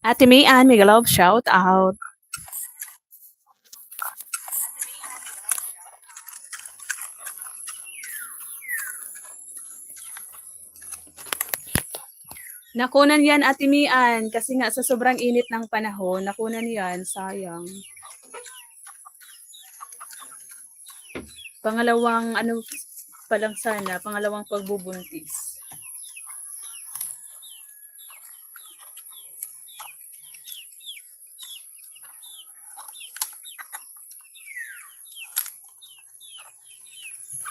Ate Mayan, mega love shout out. Nakunan yan Ate Mian kasi nga sa sobrang init ng panahon, nakunan yan, sayang. Pangalawang ano pa lang sana, pangalawang pagbubuntis.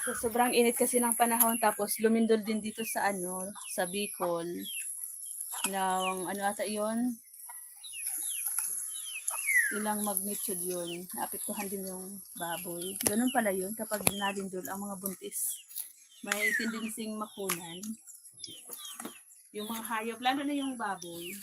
So, sobrang init kasi ng panahon tapos lumindol din dito sa ano, sa Bicol. Ng ano ata 'yon? Ilang magnitude 'yun. Naapektuhan din yung baboy. Ganun pala 'yun kapag nalindol ang mga buntis. May tendensing makunan. Yung mga hayop, lalo na yung baboy.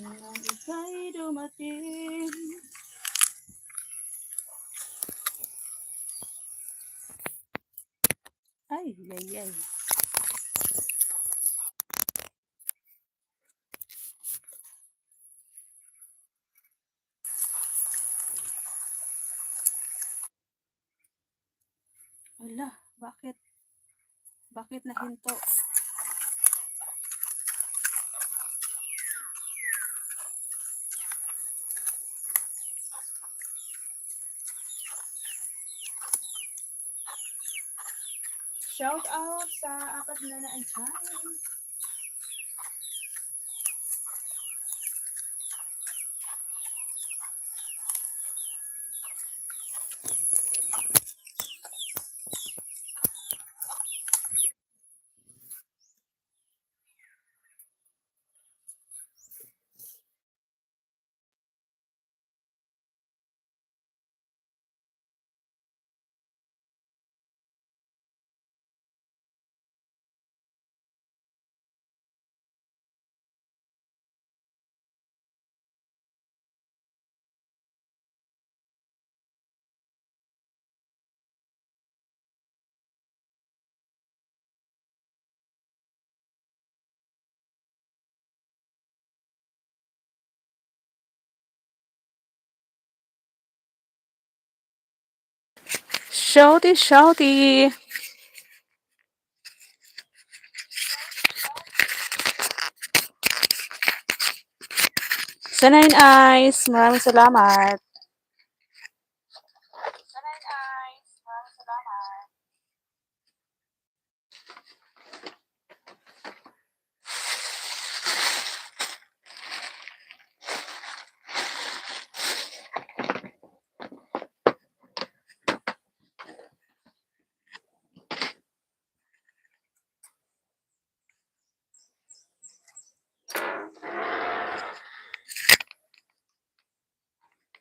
nang ika'y dumating. Ay, ay, ay. Wala, bakit? Bakit nahinto? Shout out sa apat na naandyan. Shouty, shouty. Sa Nine Eyes, maraming salamat.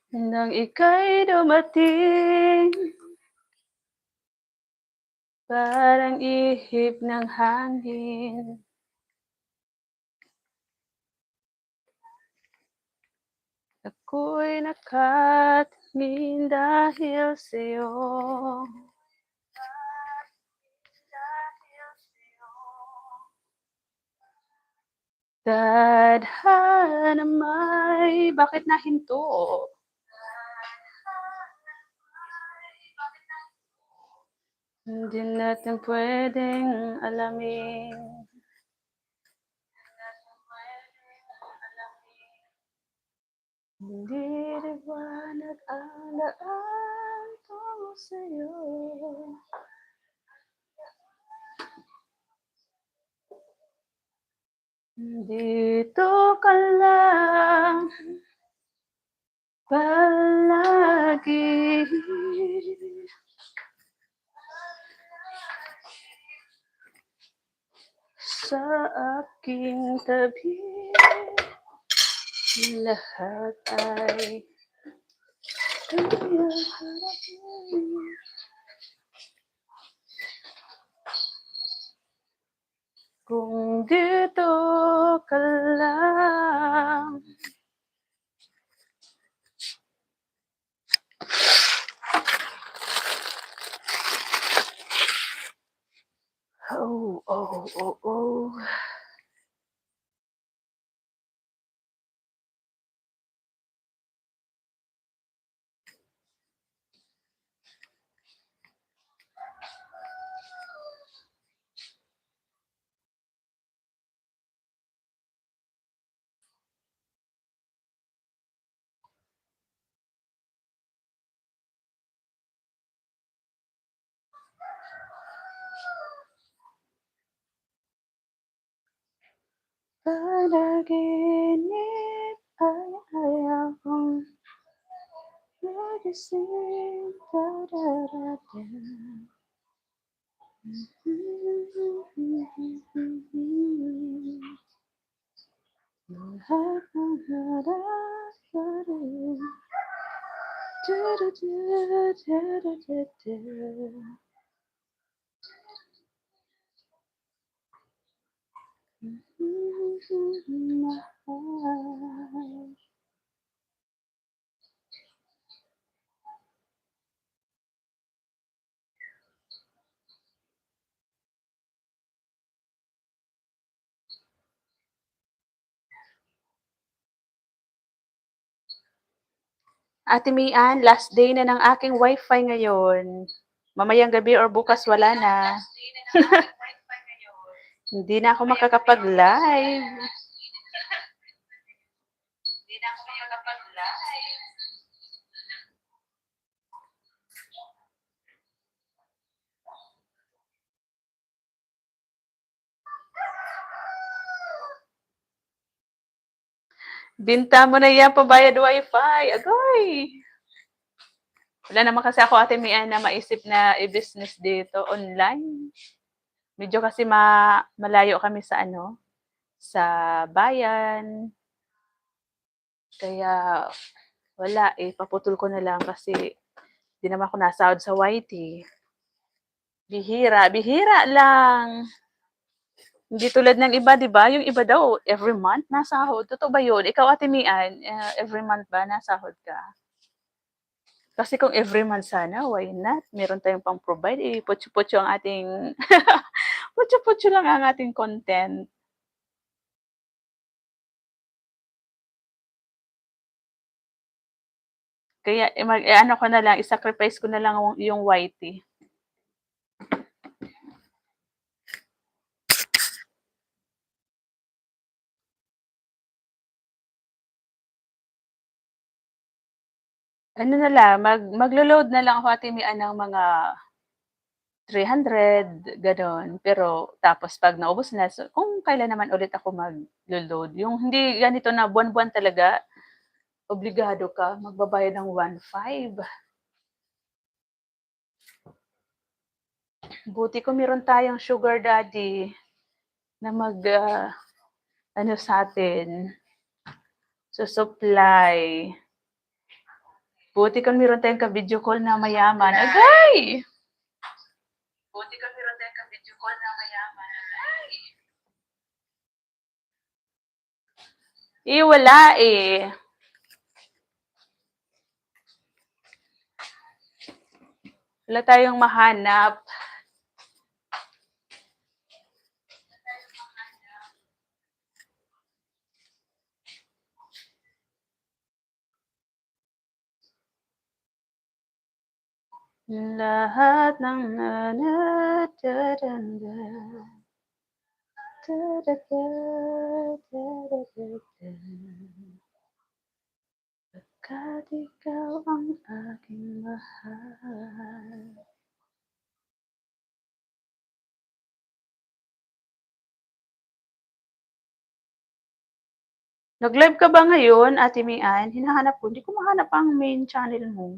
Nang ika'y dumating, parang ihip ng hangin. Ako'y nakatingin dahil sa'yo. Tadhana may, bakit nahinto? Hindi natin pwedeng alamin. Hindi liwanag ang daan tungo sa'yo. Dito ka lang palagi. Sa aking tabi, lahat ay kaya harapin. Kung dito ka lang. Oh, oh, oh, oh. Panaginip ay ayaw kong magising. Da-da-da-da. Lahat ng harap-harap. Da-da-da-da-da-da. Mahal. Ate Mian, last day na ng aking wifi ngayon. Mamayang gabi or bukas wala na. Hindi na ako makakapag-live. Binta mo na yan, pabayad wifi. Agoy! Wala naman kasi ako, Ate Mian, na maisip na i-business dito online. Medyo kasi malayo kami sa sa bayan. Kaya wala eh, paputol ko na lang kasi di naman ako nasahod sa YT. Bihira, bihira lang. Hindi tulad ng iba, 'di ba? Yung iba daw every month nasahod. Totoo ba 'yun? Ikaw, Ate Mian, every month ba nasahod ka? Kasi kung every month sana, why not? Meron tayong pang-provide, eh, putyo-putyo ang ating putyo-putyo lang ang ating content. Kaya ano ko na lang, i-sacrifice ko na lang yung YT. Ano na lang, maglo-load na lang ako, Ate Mian, ng mga 300 gano'n. Pero tapos 'pag naubos na, so kung kailan naman ulit ako maglo-load, yung hindi ganito na buwan-buwan talaga, obligado ka magbabayad ng 1,500. Buti kung meron tayong sugar daddy na ano sa'tin, su-supply. Buti kung meron tayong ka-video call na mayaman. Agay! Buti kung meron tayong ka-video call na mayaman. Agay! Eh, wala eh. Wala tayong mahanap. Lahat ng pagkat ikaw ang aking mahal. Nag-live ka ba ngayon, Ate Mian? Hinahanap ko, hindi ko mahanap ang main channel mo.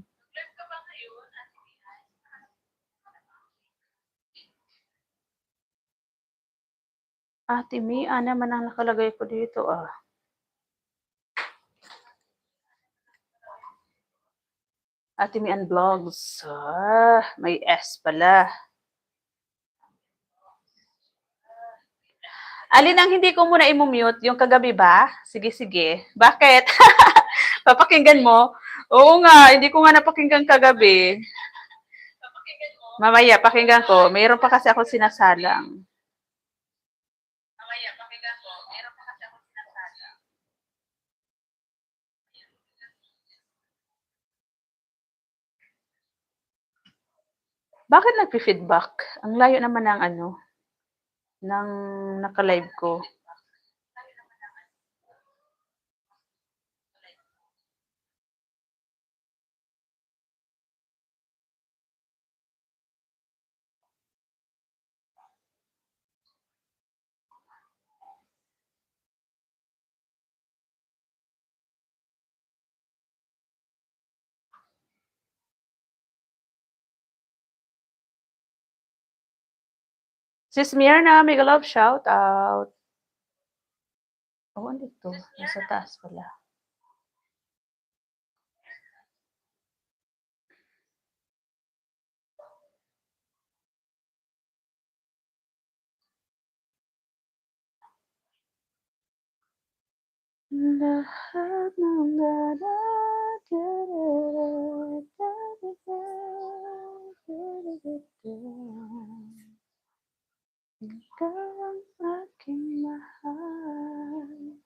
Ate Mian naman ang nakalagay ko dito ah. Ate Mian Vlogs. Ah, may S pala. Alin ang hindi ko muna i-mute? Yung kagabi ba? Sige, sige. Bakit? Papakinggan mo? Oo nga, hindi ko nga napakinggan kagabi. Mamaya, pakinggan ko. Mayroon pa kasi ako sinasalang. Bakit nagpi-feedback? Ang layo naman ng ng naka-live ko. Sis Myrna, mega love shout out. Oh, andito. Nasa taas pala. Lahat ng ikaw ang aking mahal.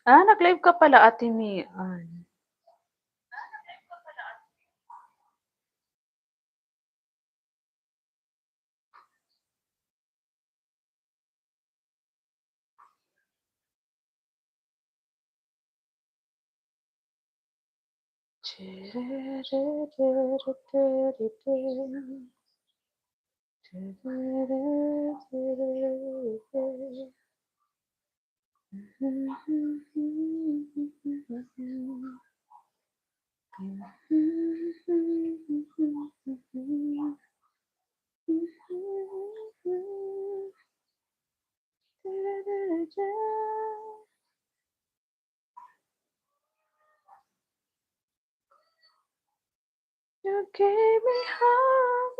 Nag-live ka pala, Ate Mian. You gave me hope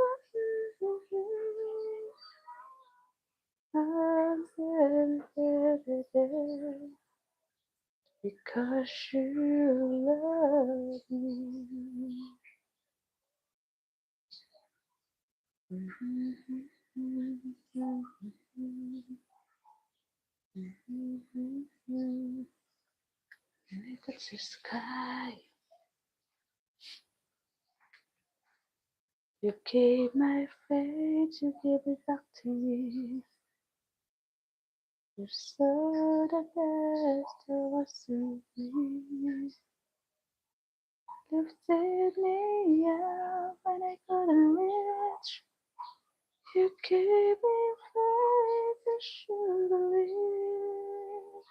because you love me. And I touch the sky. You gave my faith, you gave it back to me. You saw the best of us in me. Lifted me up when I couldn't reach. You gave me faith, you should believe.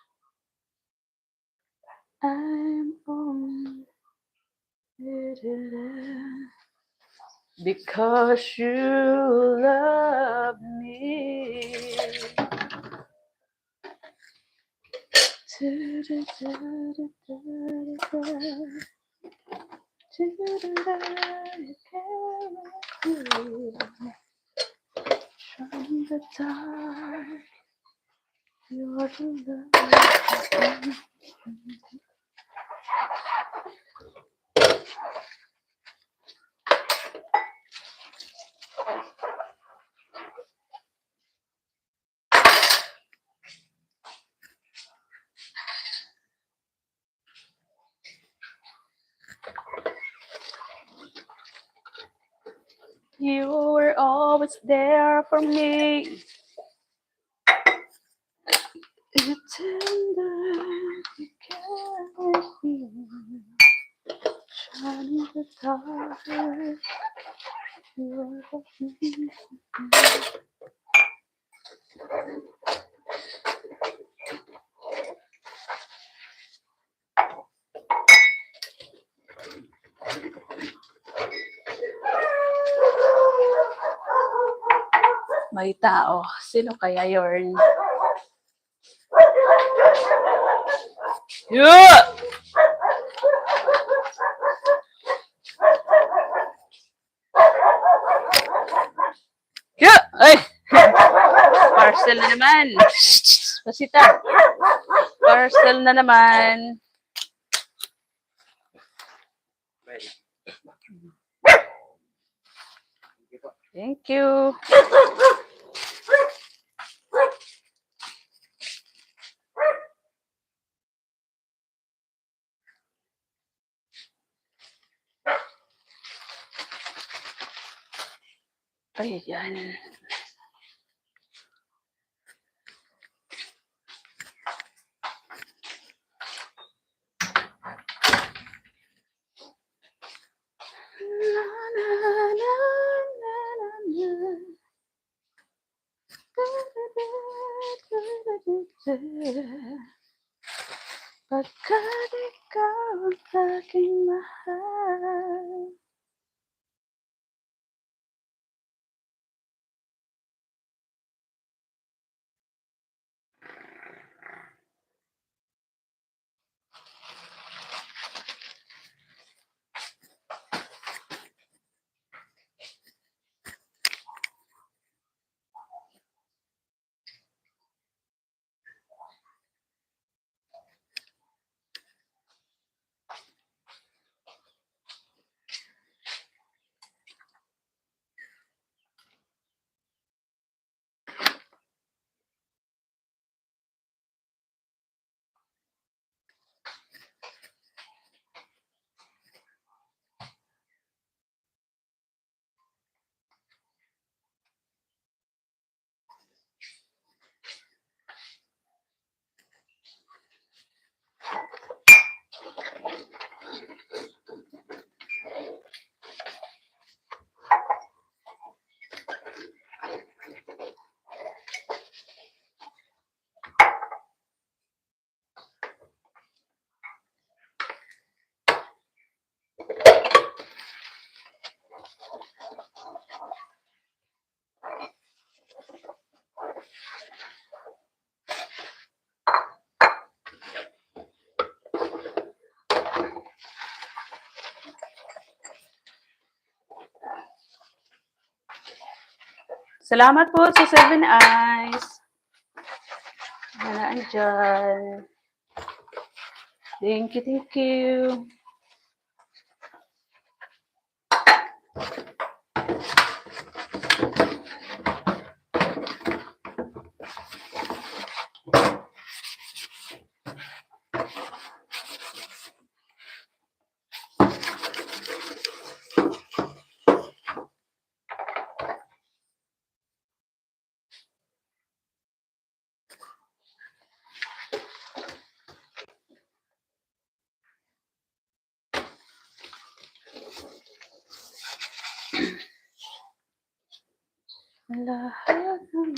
I'm on it because you love me. From the dark, you are the love. You were always there for me. You tender, you care with me. Shine in the dark, you are the May tao. Sino kaya yun? Yeah! Yeah! Ay! Parcel na naman. Pasita. Parcel na naman. Thank you. Ayan. Pagkat ikaw ang aking mahal. Salamat po sa Seven Eyes. Na andyan. Thank you, thank you. Lahat ng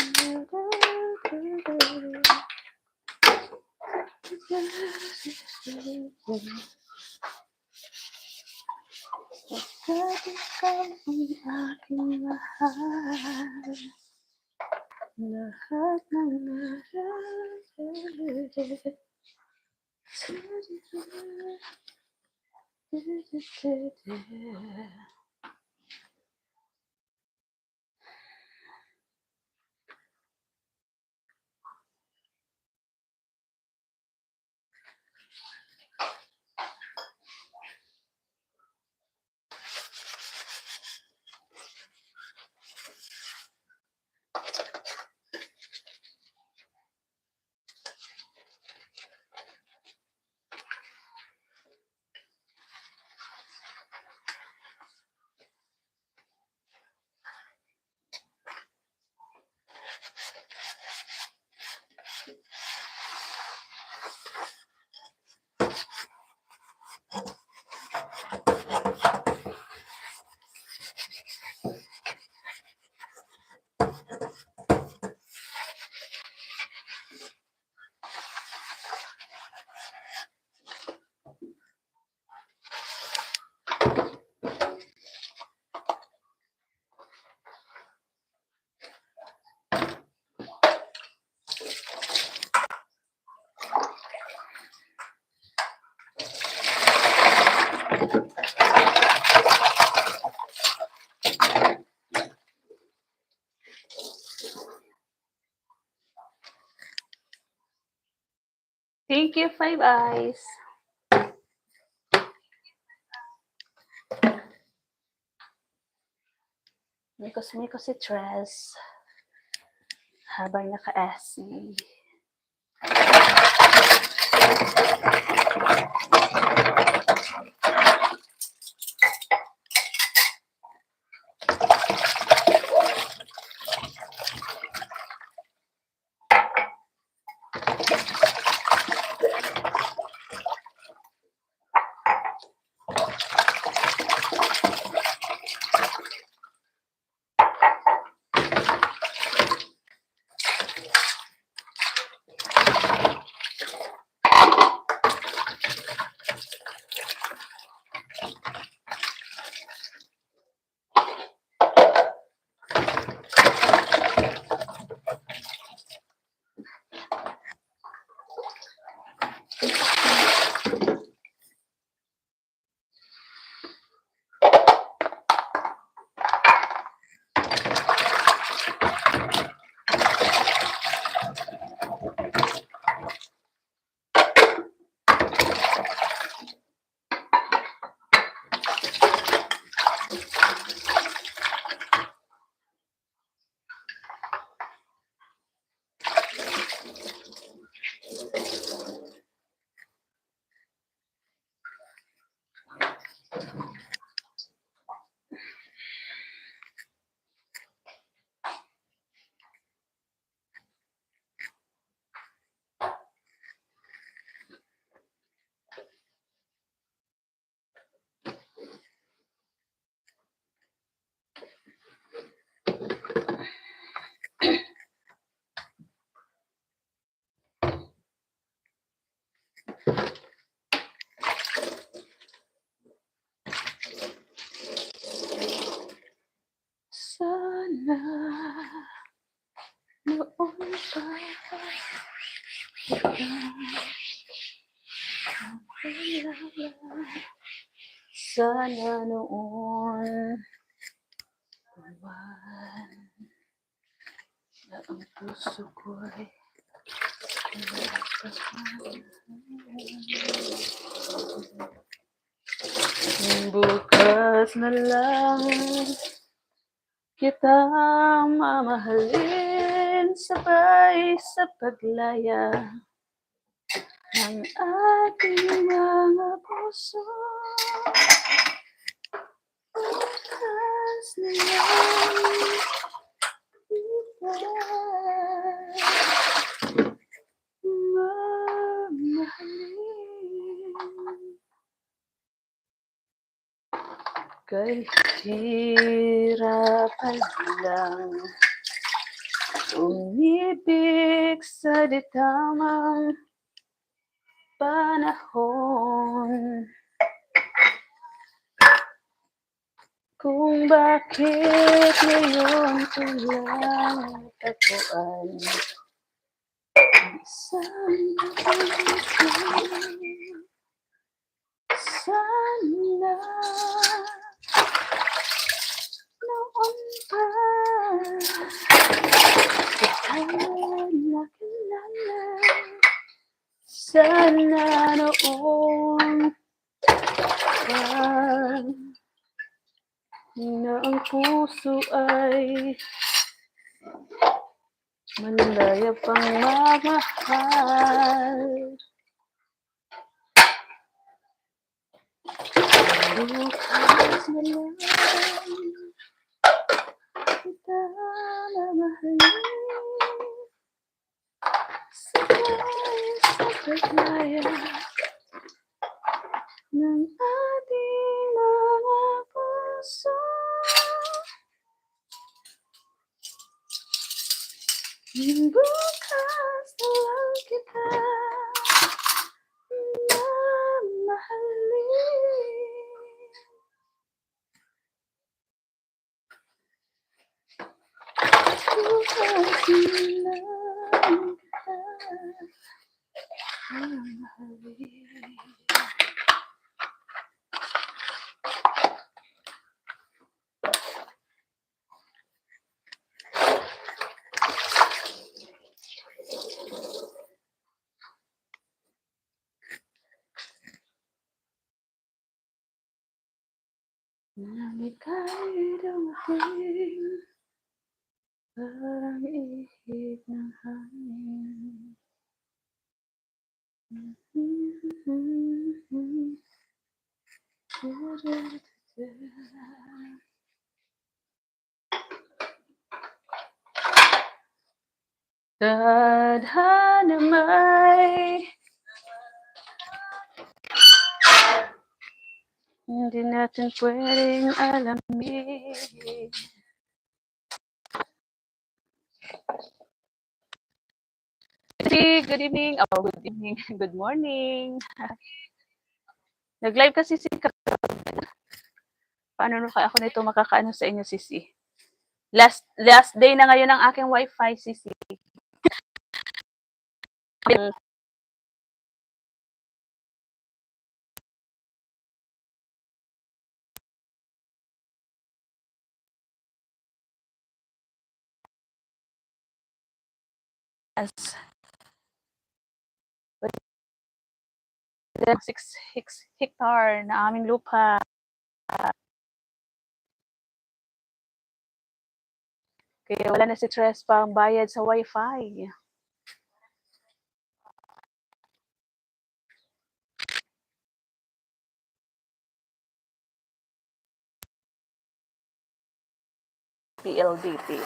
pagkat ikaw ang aking mahal. Lahat ng nararamdaman. Thank you, Five Eyes. Mikos-mikos si Tres. Habang naka-AC. Sana noon pa sana noon na ang puso ko'y bukas na lang kitang mamahalin sabay sa paglaya ng ating mga puso. Bukas na lang kita mamahalin. Kahit hirapan lang umibig sa di tamang panahon. Kung bakit ngayon ko lang tagpuan isang sana noon pa kita nakilala. Sana noon pa na ang puso ay malaya pang mamahal. Bukas na lang kita mamahalin sabay sa paglaya ng ating mga puso. Bukas na lang kita mamahalin. Bukas na lang kita mamahalin. Na may kahit dumating parang ihip ng hangin. Tadhana may hindi natin pwedeng alamin. Good evening. Oh, good evening. Good morning. Nag-live kasi si paano kaya ako nito makakaano sa inyo, Sisi? Last day na ngayon ng aking wifi, Sisi. As 6 hectare na aming lupa. Kaya wala na si stress pang bayad sa wifi. PLDT.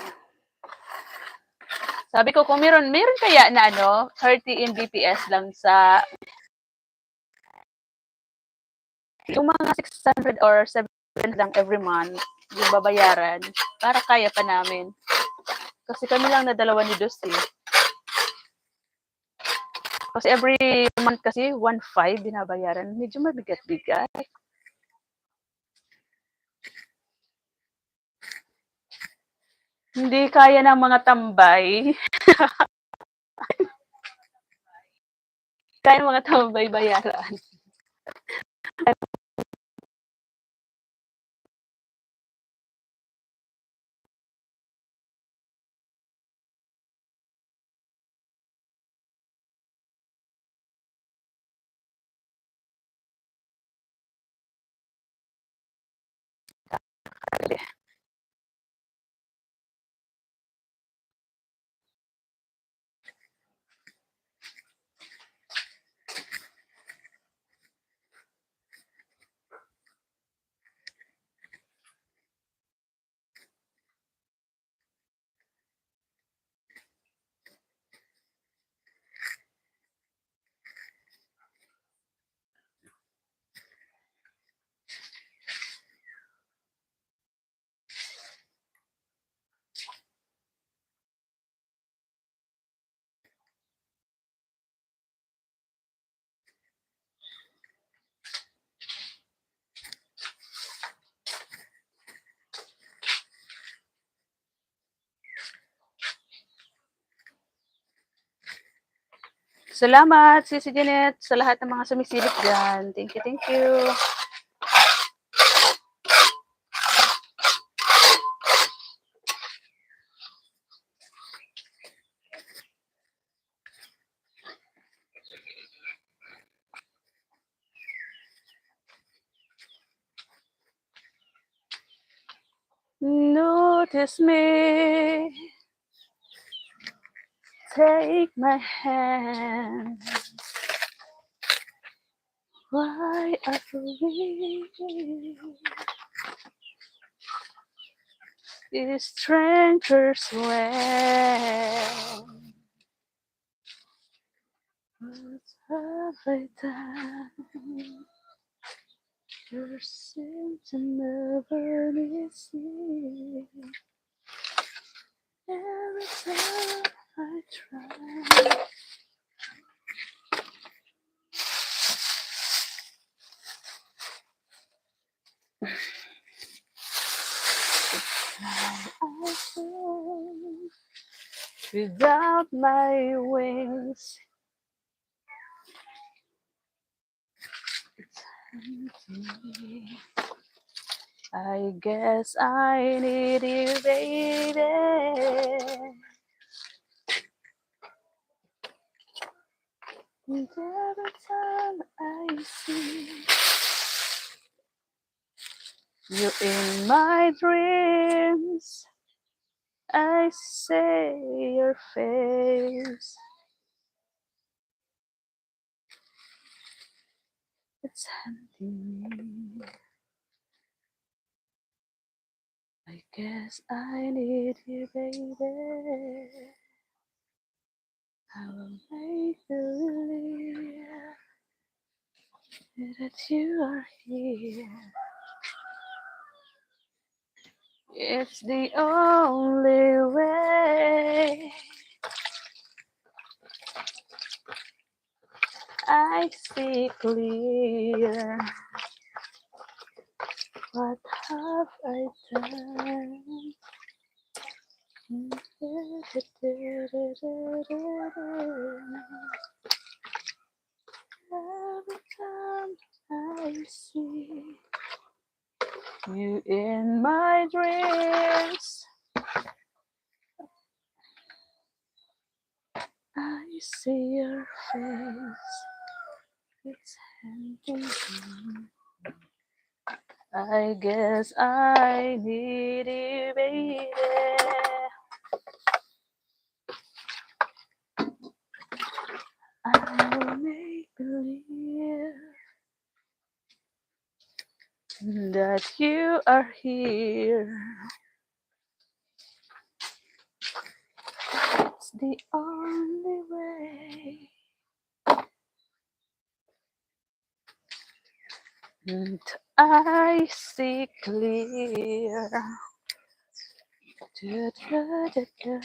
Sabi ko kung meron kaya na 30 Mbps lang sa yung mga 600 or 700 lang every month yung babayaran para kaya pa namin. Kasi kami lang na dalawa ni Dusty. Kasi every month kasi 1.5 binabayaran. Medyo mabigat-bigat. Hindi kaya ng mga tambay. Kaya ng mga tambay bayaran. Salamat, Sisi Janet, sa lahat ng mga sumisilip dyan. Thank you, thank you. Notice me, take my hand. Why are we these strangers when? What have I done? You seem to never miss me. Every time I try. I fall without my wings. It's empty. I guess I need you, baby. And every time I see you in my dreams, I say your face. It's haunting me. I guess I need you, baby. I will make believe that you are here. It's the only way I see clear. What have I done? Every time I see you in my dreams, I see your face. It's haunting. I guess I need you, baby. I will make believe that you are here. It's the only way. And I see clear. Da, da, da, da.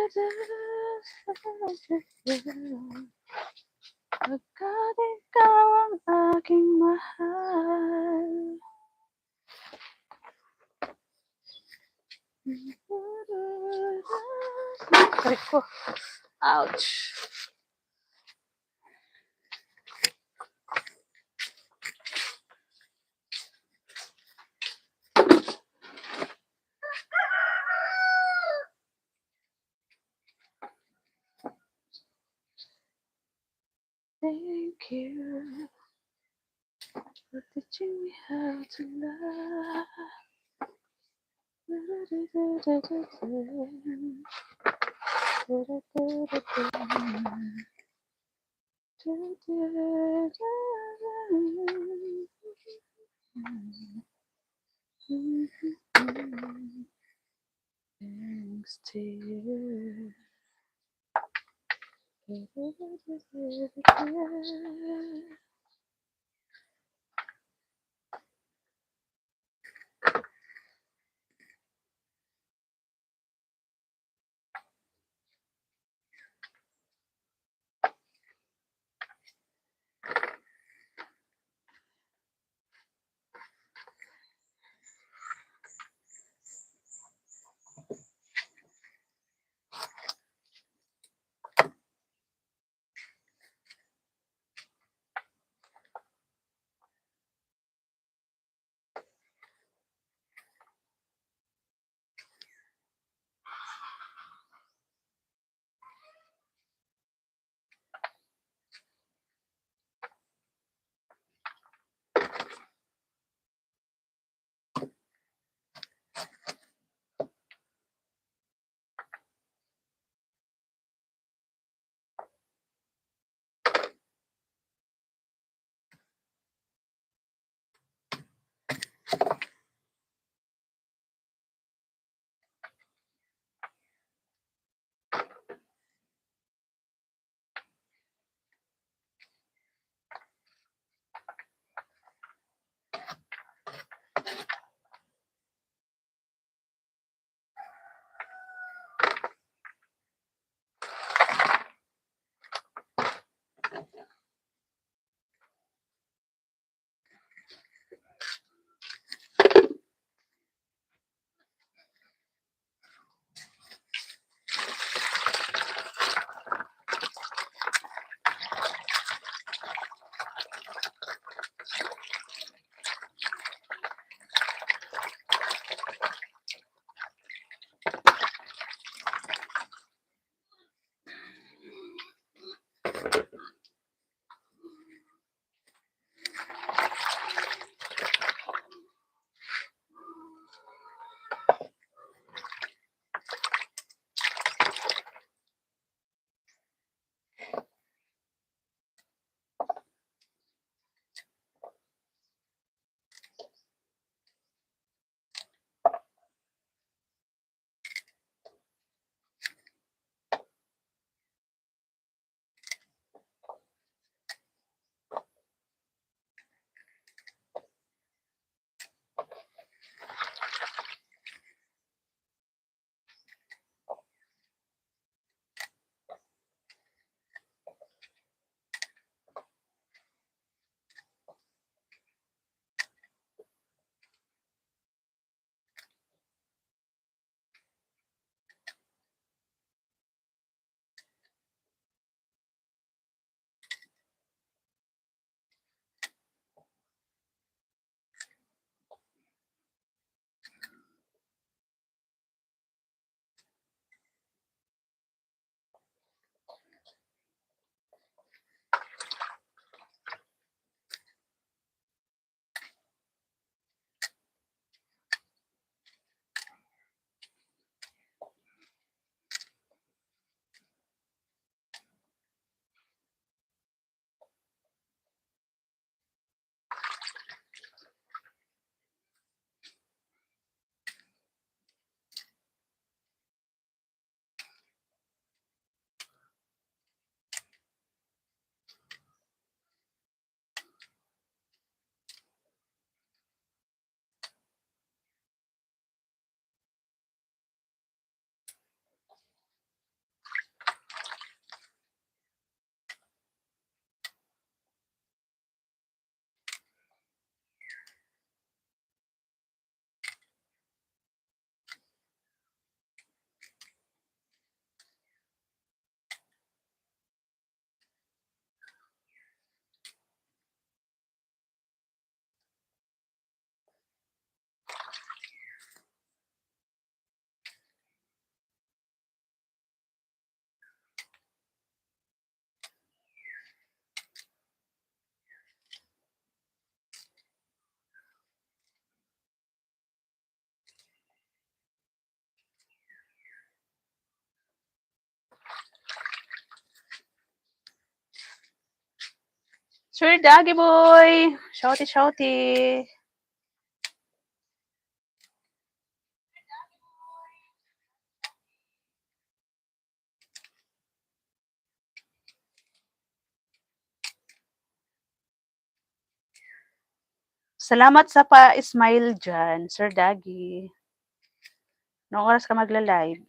Pagkat ikaw ang aking mahal. Tarik ko. Ouch. Thank you for teaching me how to love. Thanks to you. Sir Doggy Boy! Shouty, shouty! Salamat sa pa-smile dyan, Sir Doggy. Anong oras ka magla-live?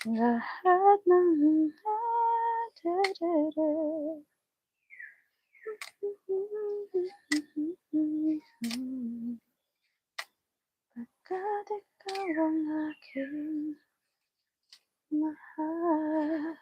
Lahat ng pagkat ikaw ang aking mahal.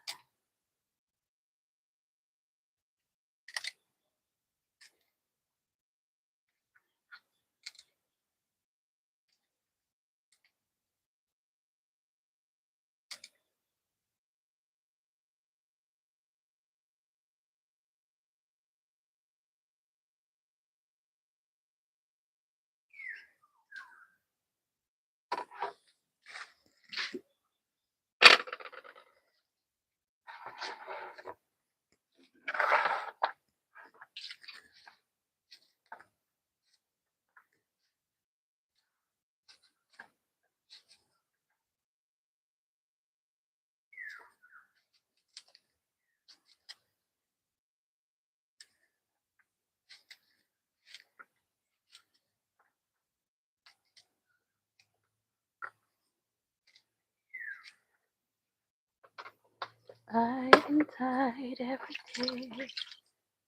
I invite every day,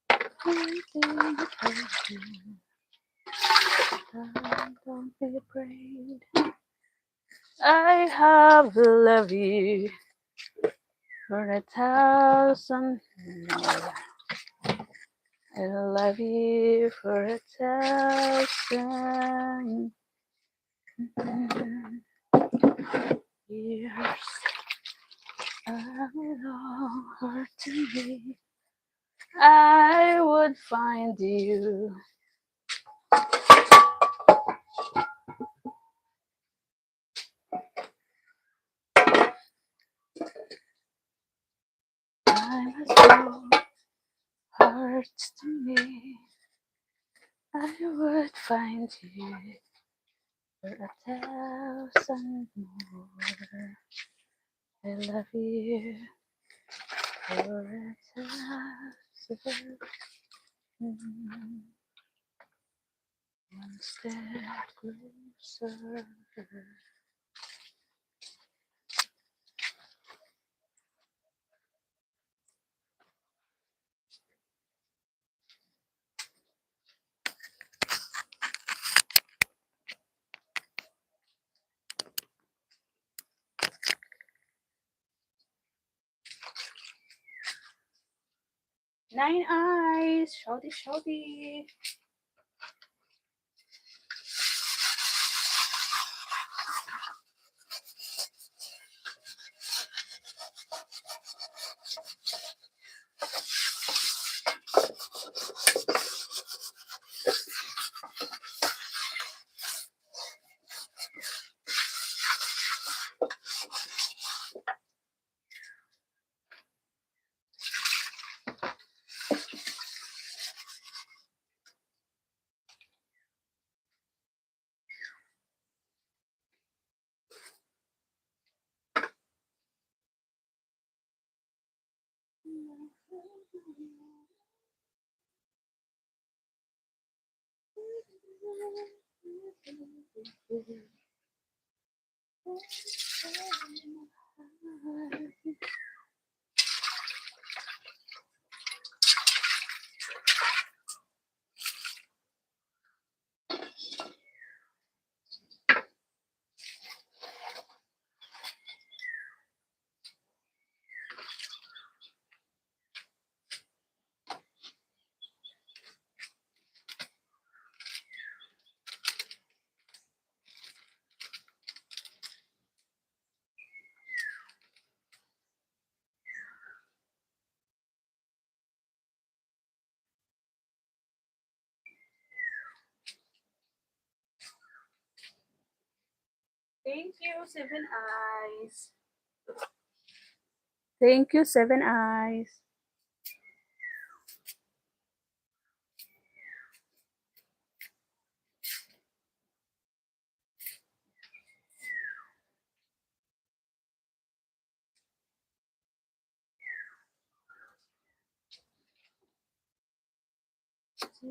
everything I can do. Don't be afraid. I have loved you for 1,000 more. I love you for 1,000 years. I belong hard to me. I would find you. I must go hearts to me. I would find you for 1,000 more. I love you for 1,000. One step closer. Nine eyes, shouty, shouty. Thank you, Seven Eyes. Thank you, Seven Eyes. Take my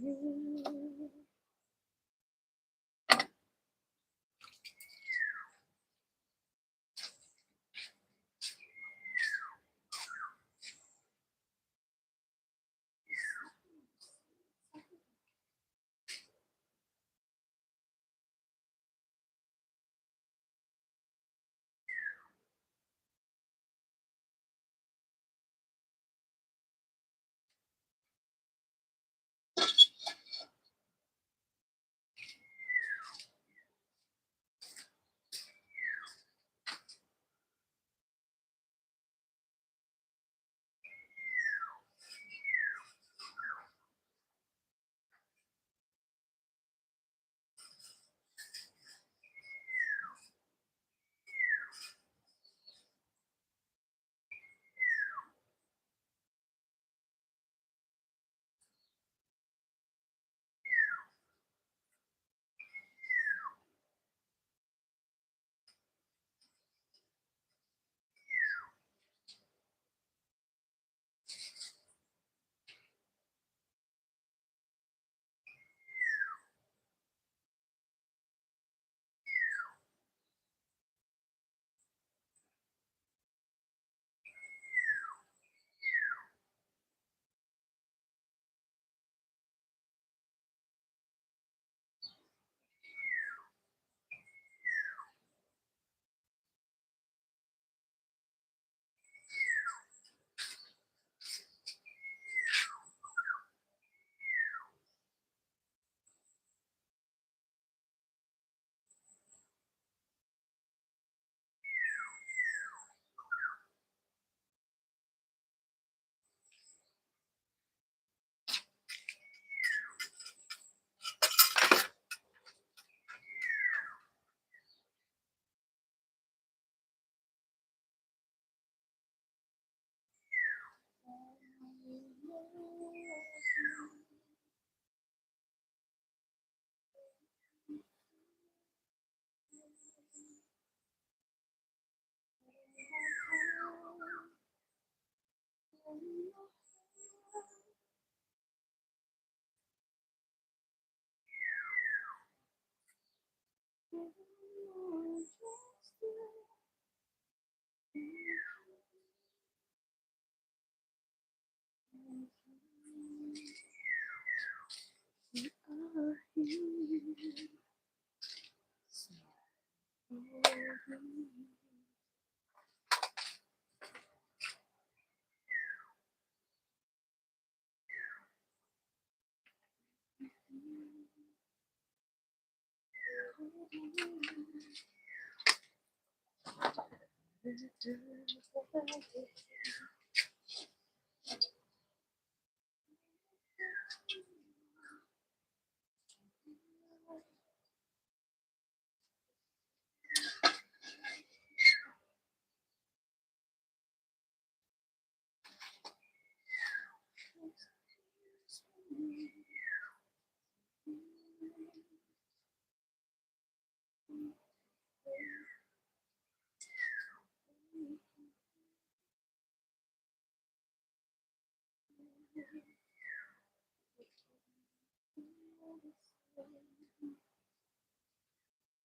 hand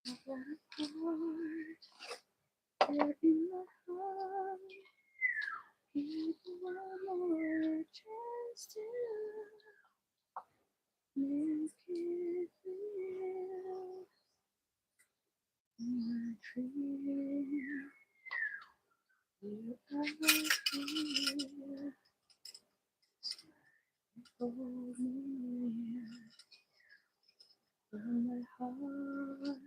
You're in my heart. Give me one more chance to make it real. My dream, you are here. Hold me near from my heart.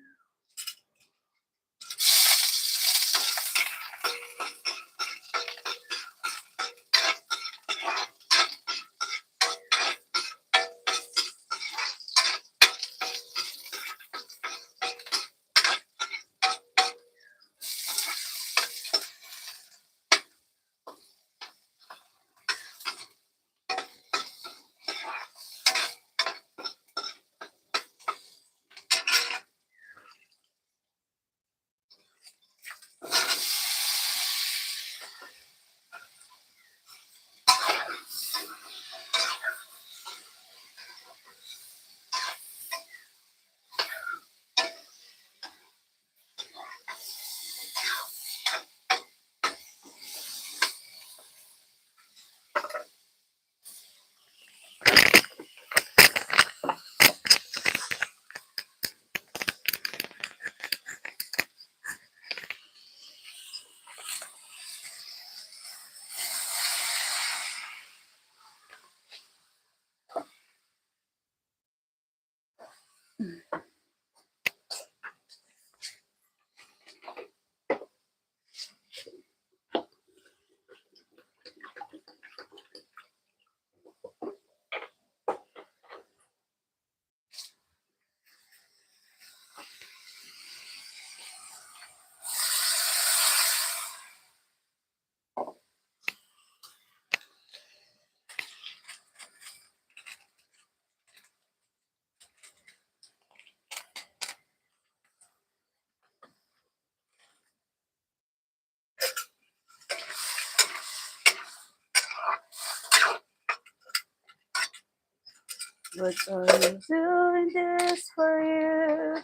But are you doing this for you?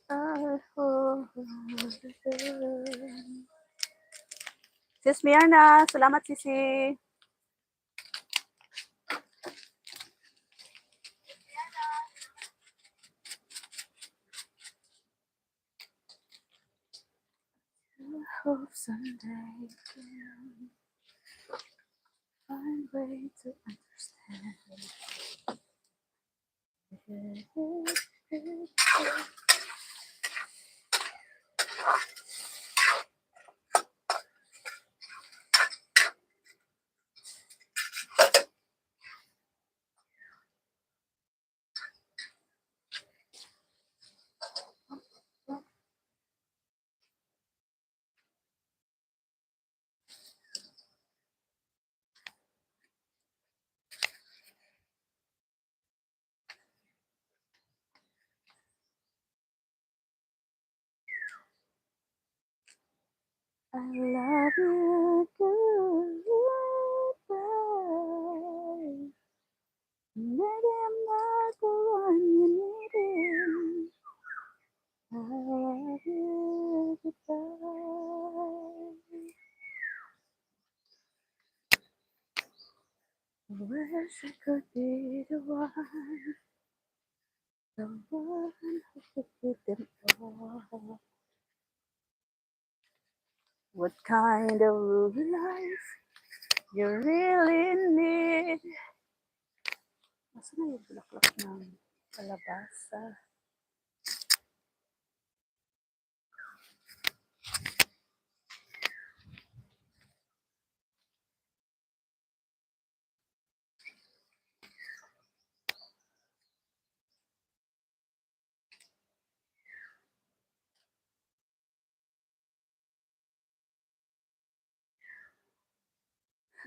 I hope you do. Sis Mirna, salamat sisi. I hope someday you can find way to understand. I love you goodbye. Maybe I'm not the one you needed. I love you goodbye. I wish I could be the one who could give them all. What kind of life you really need? Nasaan na yung bulaklak ng kalabasa?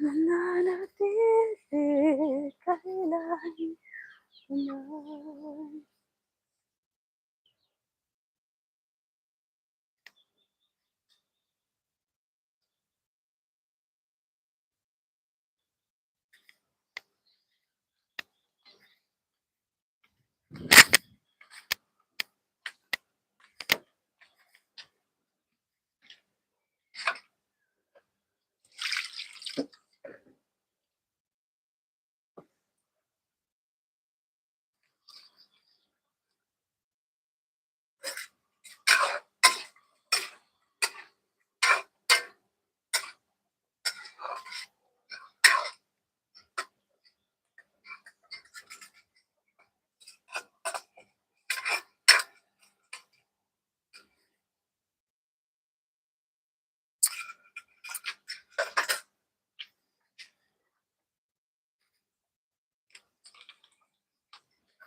Nananatili kailan naman.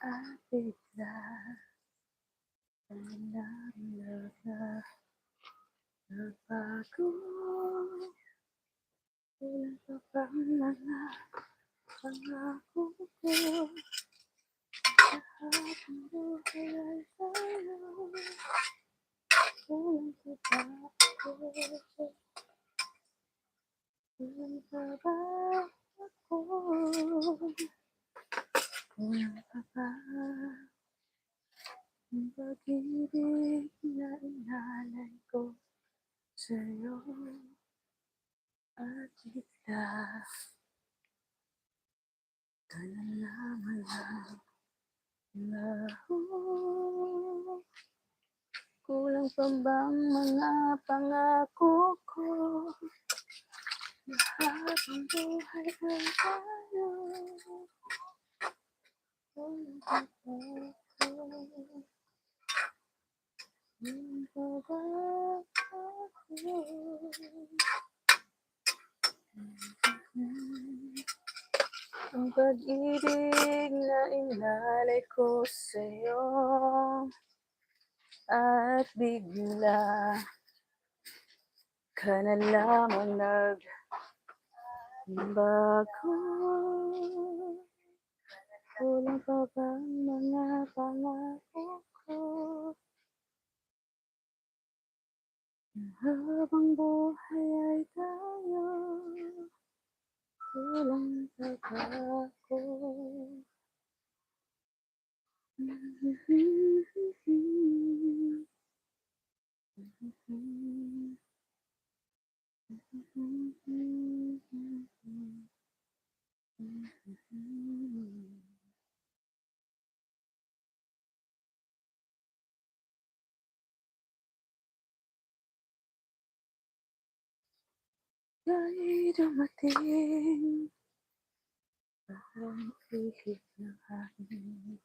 at bigla ang nalaglag na nagbago. Ilan pa bang mga pangako ko? Lahat ng buhay ay sa'yo. Ilan pa ba ako? Ilan pa ba ako? Ilan pa ba ang pag-ibig na inalay ko sa'yo? At bigla ka na naman ang laho. Kulang pa bang mga pangako ko? Lahat ng buhay ay tayo. Kulang pa ba ako? Kulang pa ba ako? Ang pag-ibig na inalay ko sa'yo at bigla ka na lamang nagbago. Kulang pa bang mga pangako ko? Habang buhay ay tayo. Kulang pa ba ako? Ay dumating parang ihip ng hangin.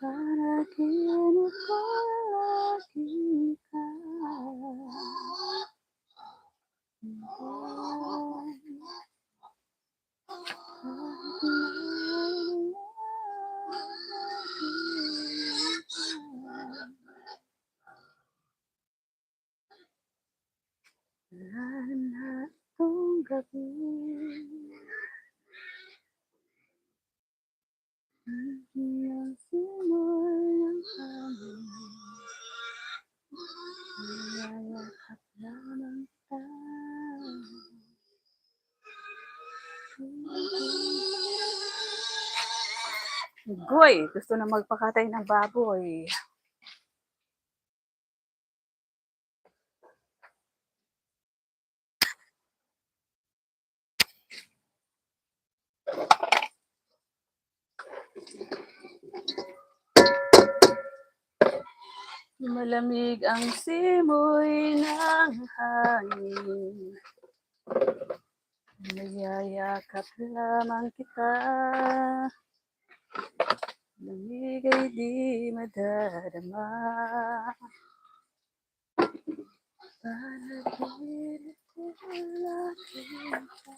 Para kini logika lahat tong gabi ang simoy ng hangin niyayakap lamang tayo Goy, gusto na magpakatay ng baboy. Malamig ang simoy ng hangin. Nagyayakap lamang kita. Lamig ay di madadama. Panaginip ko laging ka.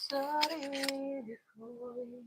Sarili ko'y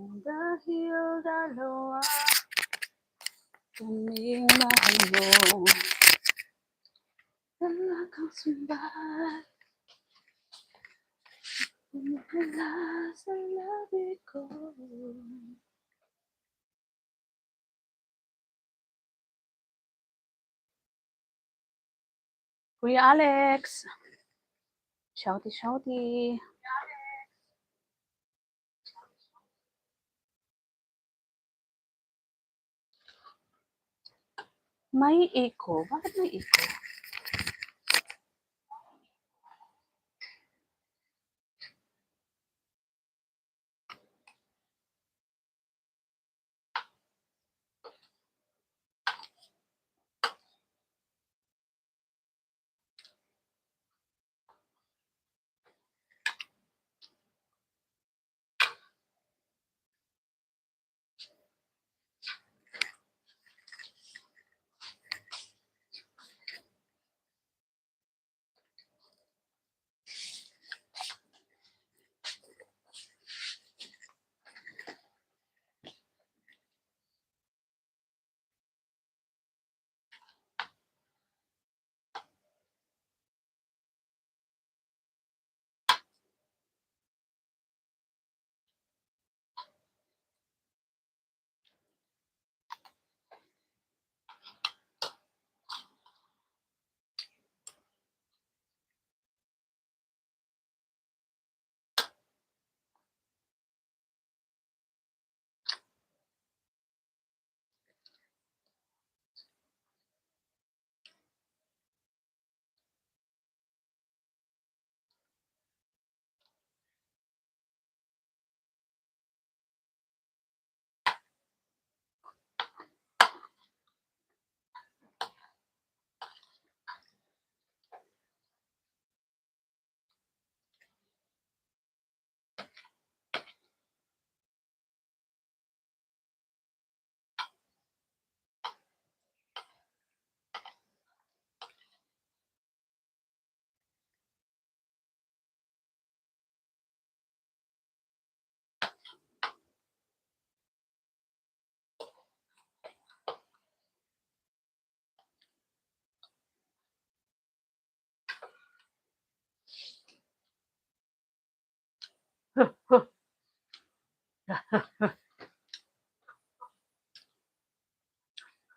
Dahil dalawa kaming mahal mo, talagang sumbay, umala sa labi ko. Kuya Alex, shouty shouty. May echo. Bakit may echo?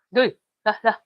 Duy, lah.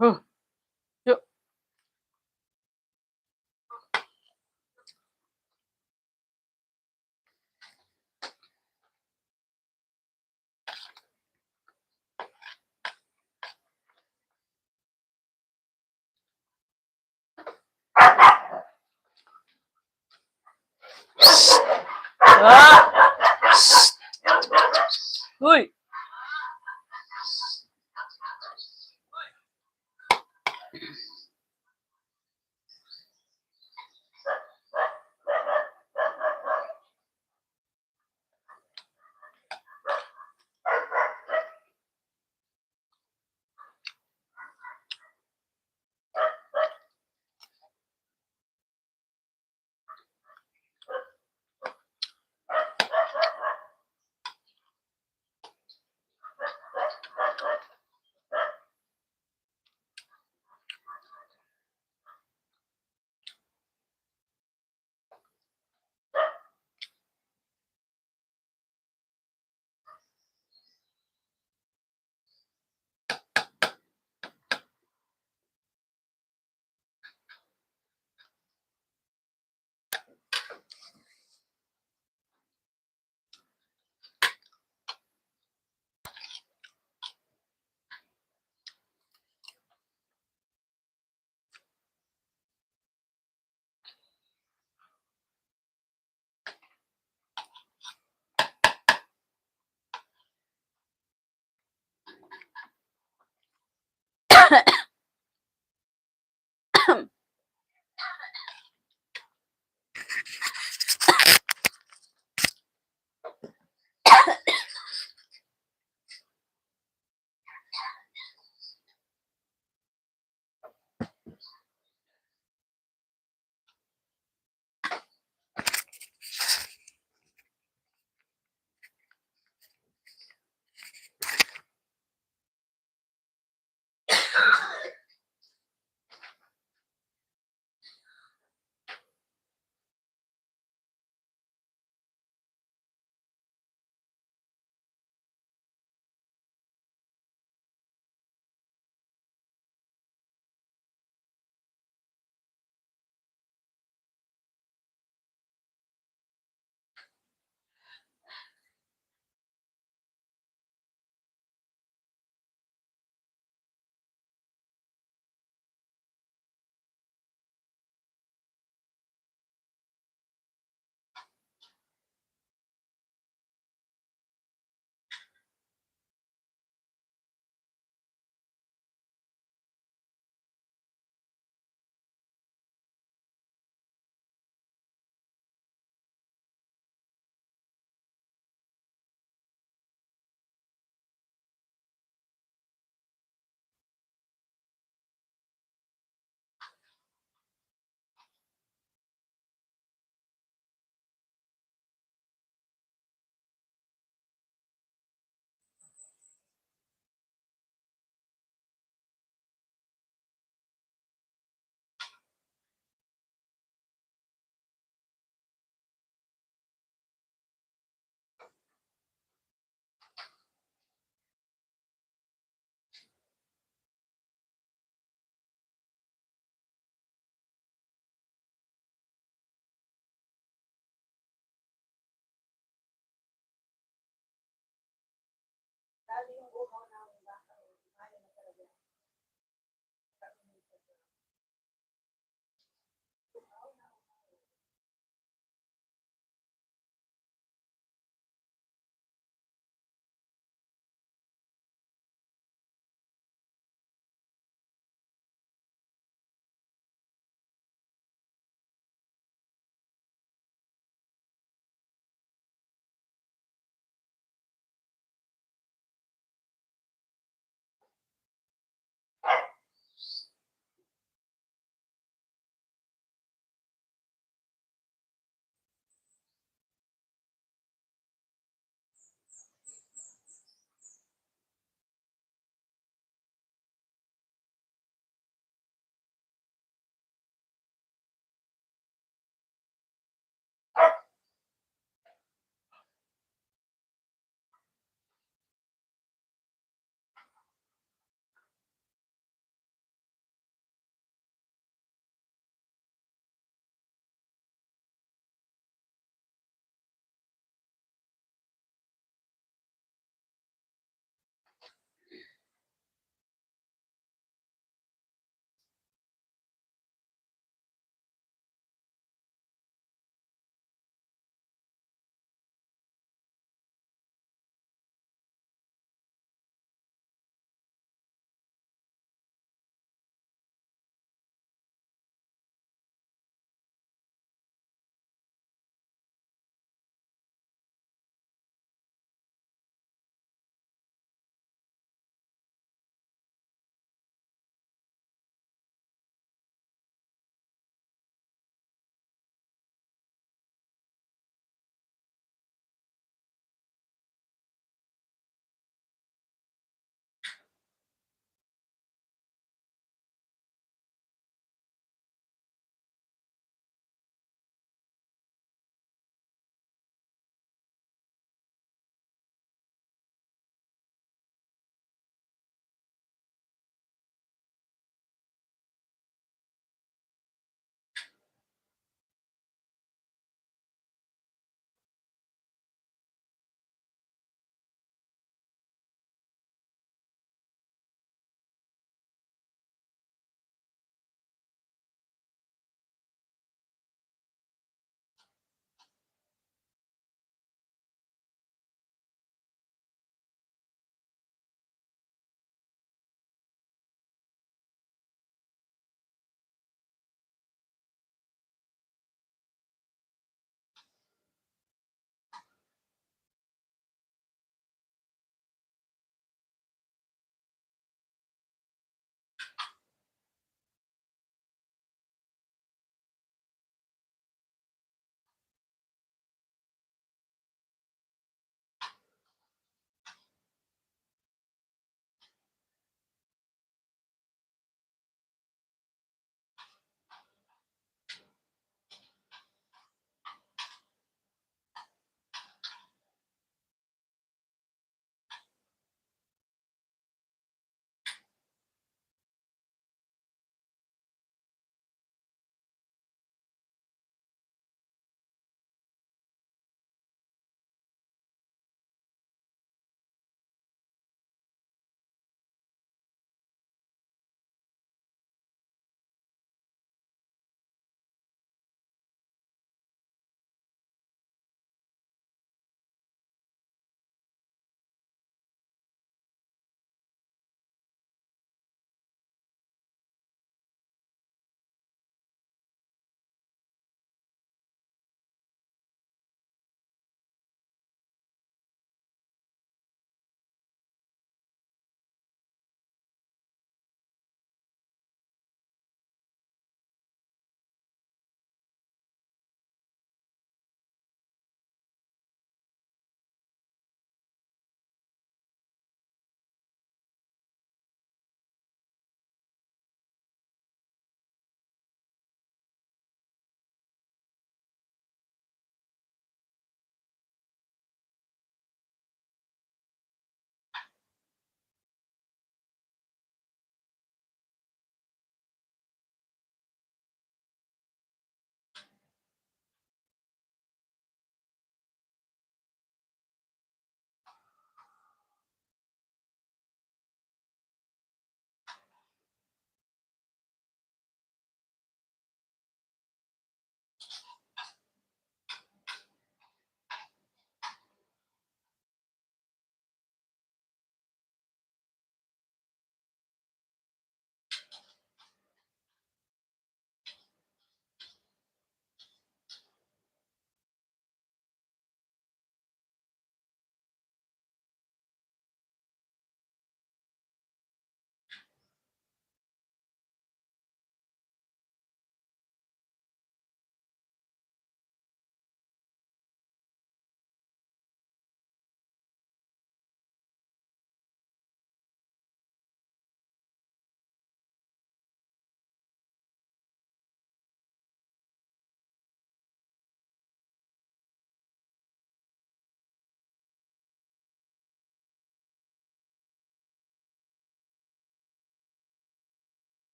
Yuk. Uy.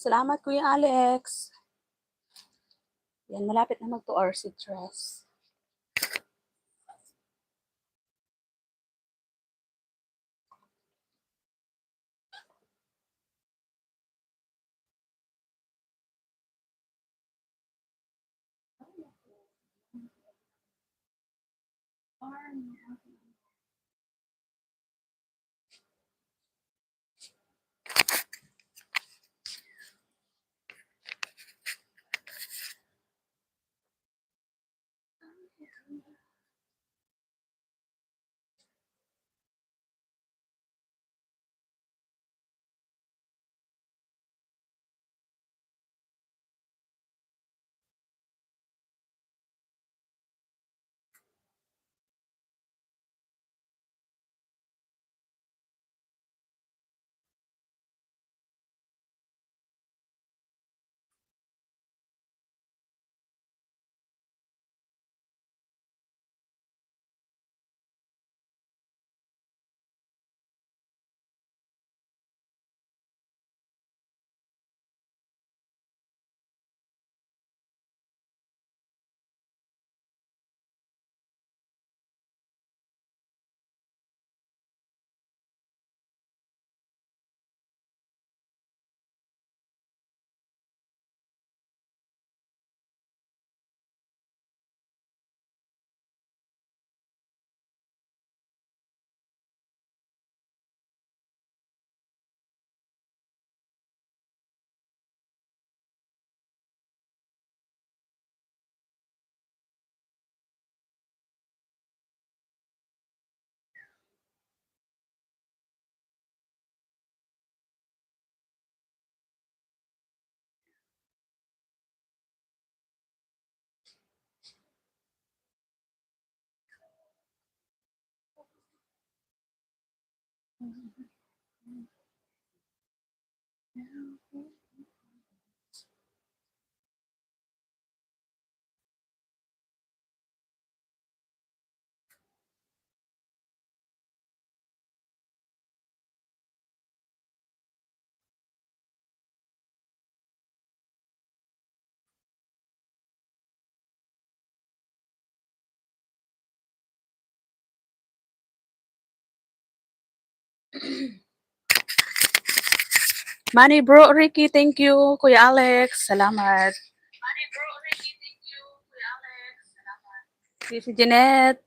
Salamat, Kuya Alex. Yan, malapit na mag 2 hours si Tres. Money bro, Ricky, thank you. Kuya Alex, salamat. Sisi Jeanette,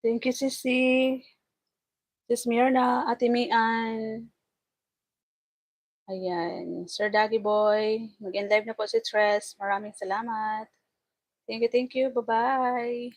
thank you Sisi. Sis Mirna, Ate Mian. Ayan, Sir Daggy Boy, mag-end live na po si Tres. Maraming salamat. Thank you, thank you. Bye-bye.